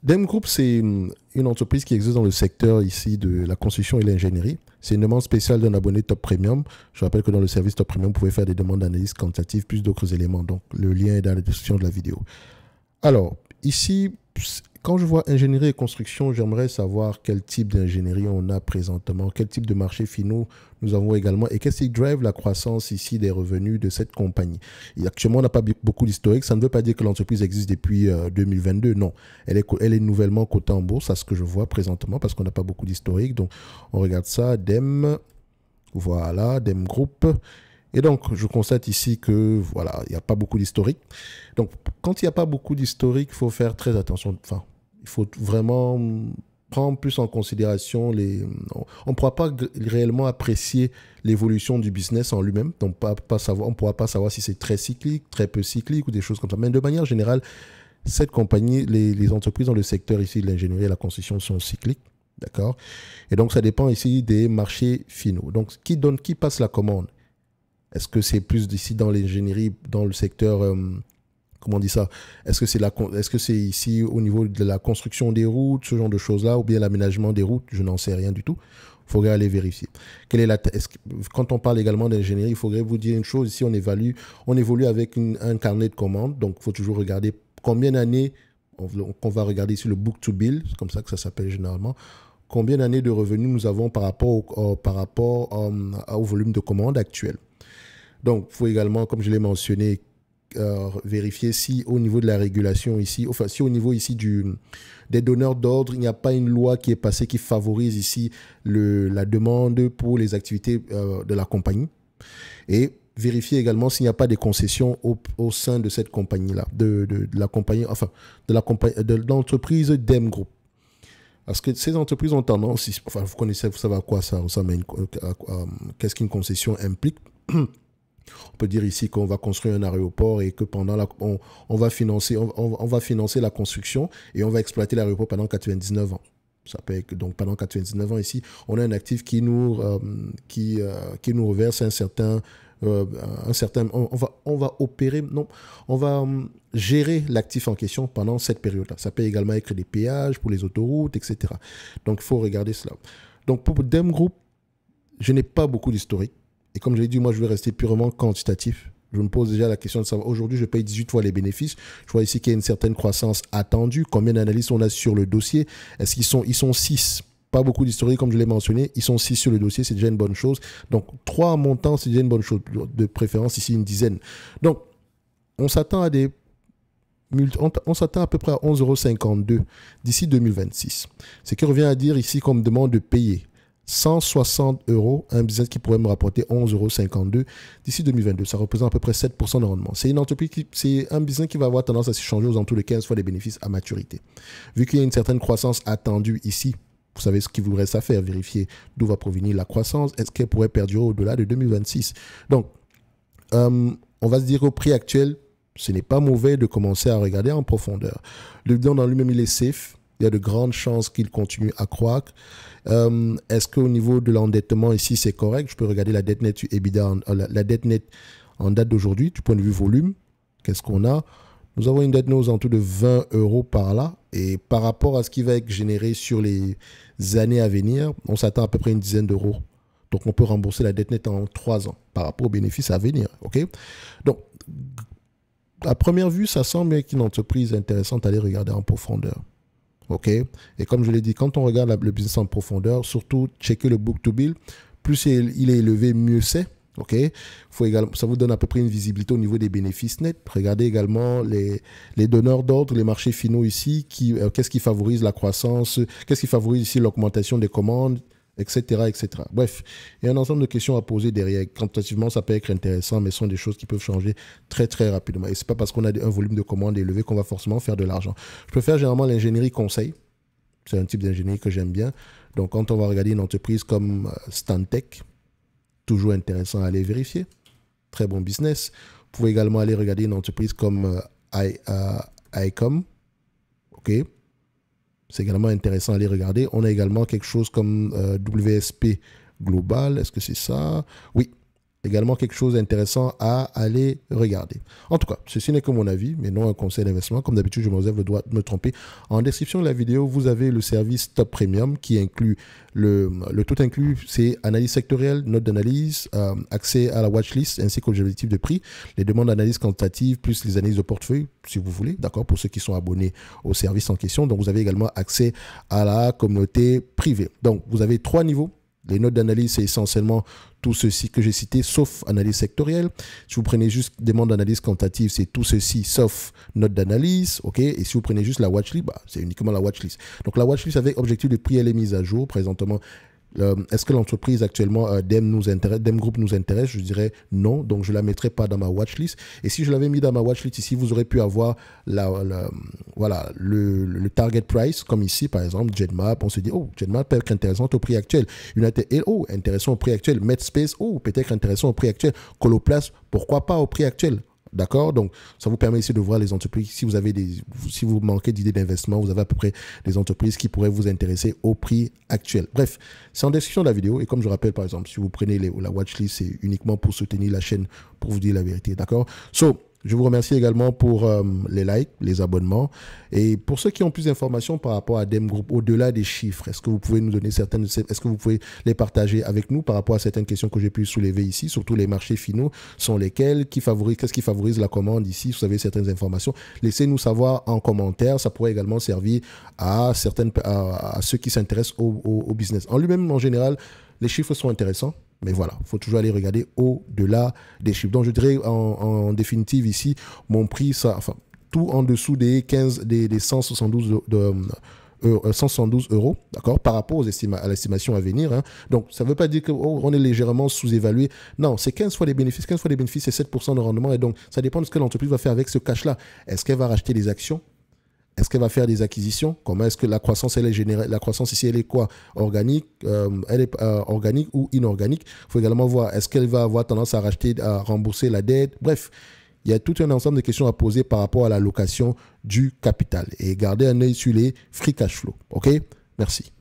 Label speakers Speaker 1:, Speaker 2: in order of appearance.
Speaker 1: Dem Group, c'est une entreprise qui existe dans le secteur ici de la construction et l'ingénierie. C'est une demande spéciale d'un abonné Top Premium. Je rappelle que dans le service Top Premium, vous pouvez faire des demandes d'analyse quantitative plus d'autres éléments. Donc, le lien est dans la description de la vidéo. Alors, ici, quand je vois ingénierie et construction, j'aimerais savoir quel type d'ingénierie on a présentement, quel type de marchés finaux nous avons également et qu'est-ce qui drive la croissance ici des revenus de cette compagnie. Et actuellement, on n'a pas beaucoup d'historique. Ça ne veut pas dire que l'entreprise existe depuis 2022. Non, elle est nouvellement cotée en bourse, à ce que je vois présentement, parce qu'on n'a pas beaucoup d'historique. Donc, on regarde ça, DEM, voilà, DEM Group. Et donc, je constate ici que, voilà, il n'y a pas beaucoup d'historique. Donc, quand il n'y a pas beaucoup d'historique, il faut faire très attention. Enfin, il faut vraiment prendre plus en considération on ne pourra pas réellement apprécier l'évolution du business en lui-même. Donc, on ne pourra pas savoir si c'est très cyclique, très peu cyclique ou des choses comme ça. Mais de manière générale, cette compagnie, les entreprises dans le secteur ici de l'ingénierie et de la construction sont cycliques. D'accord? Et donc, ça dépend ici des marchés finaux. Donc, qui passe la commande? Est-ce que c'est plus d'ici dans l'ingénierie, dans le secteur, comment on dit ça? Est-ce que c'est ici au niveau de la construction des routes, ce genre de choses-là, ou bien l'aménagement des routes? Je n'en sais rien du tout. Il faudrait aller vérifier. Quand on parle également d'ingénierie, il faudrait vous dire une chose. Ici, on évolue avec un carnet de commandes. Donc, il faut toujours regarder combien d'années, on va regarder ici le book to bill, c'est comme ça que ça s'appelle généralement. Combien d'années de revenus nous avons par rapport au volume de commandes actuel. Donc, il faut également, comme je l'ai mentionné, vérifier si au niveau de la régulation ici, enfin, si au niveau ici des donneurs d'ordre, il n'y a pas une loi qui est passée qui favorise ici la demande pour les activités de la compagnie. Et vérifier également s'il n'y a pas des concessions au sein de cette compagnie-là, de la compagnie, enfin, de l'entreprise DEM Group. Parce que ces entreprises ont tendance, enfin, vous savez à quoi ça ressemble, qu'est-ce qu'une concession implique. On peut dire ici qu'on va construire un aéroport et que pendant on va financer la construction et on va exploiter l'aéroport pendant 99 ans. Ça peut être, donc pendant 99 ans ici, on a un actif qui nous reverse un certain on va opérer, non, on va gérer l'actif en question pendant cette période-là. Ça peut également être des péages pour les autoroutes, etc. Donc, il faut regarder cela. Donc, pour DEM Group, je n'ai pas beaucoup d'historique. Et comme je l'ai dit, moi, je vais rester purement quantitatif. Je me pose déjà la question de savoir, aujourd'hui, je paye 18 fois les bénéfices. Je vois ici qu'il y a une certaine croissance attendue. Combien d'analystes on a sur le dossier? Est-ce ils sont 6? Pas beaucoup d'historique, comme je l'ai mentionné. Ils sont 6 sur le dossier, c'est déjà une bonne chose. Donc, 3 en montant, c'est déjà une bonne chose. De préférence, ici, une dizaine. Donc, on s'attend à peu près à 11,52 € d'ici 2026. Ce qui revient à dire ici qu'on me demande de payer 160 €, un business qui pourrait me rapporter 11,52 € d'ici 2022. Ça représente à peu près 7% de rendement. C'est une entreprise c'est un business qui va avoir tendance à s'échanger aux alentours de 15 fois les bénéfices à maturité. Vu qu'il y a une certaine croissance attendue ici, vous savez ce qu'il vous reste à faire, vérifier d'où va provenir la croissance, est-ce qu'elle pourrait perdurer au-delà de 2026. Donc, on va se dire au prix actuel, ce n'est pas mauvais de commencer à regarder en profondeur. Le bilan dans lui-même, il est safe. Il y a de grandes chances qu'il continue à croître. Est-ce qu'au niveau de l'endettement ici, c'est correct? Je peux regarder la dette nette EBITDA, la dette nette en date d'aujourd'hui, du point de vue volume. Qu'est-ce qu'on a? Nous avons une dette nette aux alentours de 20 € par là. Et par rapport à ce qui va être généré sur les années à venir, on s'attend à peu près une dizaine d'euros. Donc, on peut rembourser la dette nette en 3 ans par rapport aux bénéfices à venir. OK? Donc, à première vue, ça semble être une entreprise intéressante à aller regarder en profondeur. OK? Et comme je l'ai dit, quand on regarde le business en profondeur, surtout checker le book to bill, plus il est élevé, mieux c'est. OK? Ça vous donne à peu près une visibilité au niveau des bénéfices nets. Regardez également les donneurs d'ordre, les marchés finaux ici, qu'est-ce qui favorise la croissance, qu'est-ce qui favorise ici l'augmentation des commandes, etc., etc. Bref, il y a un ensemble de questions à poser derrière. Quantitativement, ça peut être intéressant, mais ce sont des choses qui peuvent changer très, très rapidement. Et ce n'est pas parce qu'on a un volume de commandes élevé qu'on va forcément faire de l'argent. Je préfère généralement l'ingénierie conseil. C'est un type d'ingénierie que j'aime bien. Donc, quand on va regarder une entreprise comme Stantec, toujours intéressant à aller vérifier. Très bon business. Vous pouvez également aller regarder une entreprise comme ICOM. OK? C'est également intéressant à aller regarder. On a également quelque chose comme WSP Global. Est-ce que c'est ça? Oui. également quelque chose d'intéressant à aller regarder. En tout cas, ceci n'est que mon avis, mais non un conseil d'investissement. Comme d'habitude, je me réserve le droit de me tromper. En description de la vidéo, vous avez le service Top Premium qui inclut le tout inclus, c'est analyse sectorielle, notes d'analyse, accès à la watchlist ainsi qu'aux objectifs de prix, les demandes d'analyse quantitative plus les analyses de portefeuille, si vous voulez, d'accord, pour ceux qui sont abonnés au service en question. Donc, vous avez également accès à la communauté privée. Donc, vous avez 3 niveaux. Les notes d'analyse, c'est essentiellement tout ceci que j'ai cité, sauf analyse sectorielle. Si vous prenez juste demande d'analyse quantitative, c'est tout ceci, sauf notes d'analyse. Ok. Et si vous prenez juste la watchlist, c'est uniquement la watchlist. Donc, la watchlist avec objectif de prix, elle est mise à jour présentement. Est-ce que l'entreprise actuellement DEM Group nous intéresse? Je dirais non, donc je ne la mettrai pas dans ma watchlist. Et si je l'avais mis dans ma watchlist ici, vous aurez pu avoir voilà, le target price, comme ici par exemple, Genmap. On se dit, oh, Genmap peut être intéressante au prix actuel. United, oh, intéressant au prix actuel. Medspace, oh, peut-être intéressant au prix actuel. Coloplast, pourquoi pas au prix actuel? D'accord, donc ça vous permet ici de voir les entreprises. Si vous manquez d'idées d'investissement, vous avez à peu près des entreprises qui pourraient vous intéresser au prix actuel. Bref, c'est en description de la vidéo. Et comme je rappelle, par exemple, si vous prenez la watchlist, c'est uniquement pour soutenir la chaîne, pour vous dire la vérité. D'accord. Je vous remercie également pour les likes, les abonnements. Et pour ceux qui ont plus d'informations par rapport à DEM Group, au-delà des chiffres, est-ce que vous pouvez nous donner est-ce que vous pouvez les partager avec nous par rapport à certaines questions que j'ai pu soulever ici, surtout les marchés finaux sont lesquels, qu'est-ce qui favorise la commande ici, si vous avez certaines informations, laissez-nous savoir en commentaire. Ça pourrait également servir à ceux qui s'intéressent au business. En lui-même, en général, les chiffres sont intéressants. Mais voilà, il faut toujours aller regarder au-delà des chiffres. Donc, je dirais en définitive ici, mon prix, tout en dessous des 172 euros, d'accord, par rapport à l'estimation à venir. Hein. Donc, ça ne veut pas dire qu'on est légèrement sous-évalué. Non, c'est 15 fois les bénéfices. 15 fois les bénéfices, c'est 7% de rendement. Et donc, ça dépend de ce que l'entreprise va faire avec ce cash-là. Est-ce qu'elle va racheter des actions? Est-ce qu'elle va faire des acquisitions? Comment est-ce que la croissance, elle est générée? La croissance ici, elle est quoi? Organique, elle est organique ou inorganique? Il faut également voir, est-ce qu'elle va avoir tendance à racheter, à rembourser la dette? Bref, il y a tout un ensemble de questions à poser par rapport à l'allocation du capital. Et garder un œil sur les free cash flow. OK? Merci.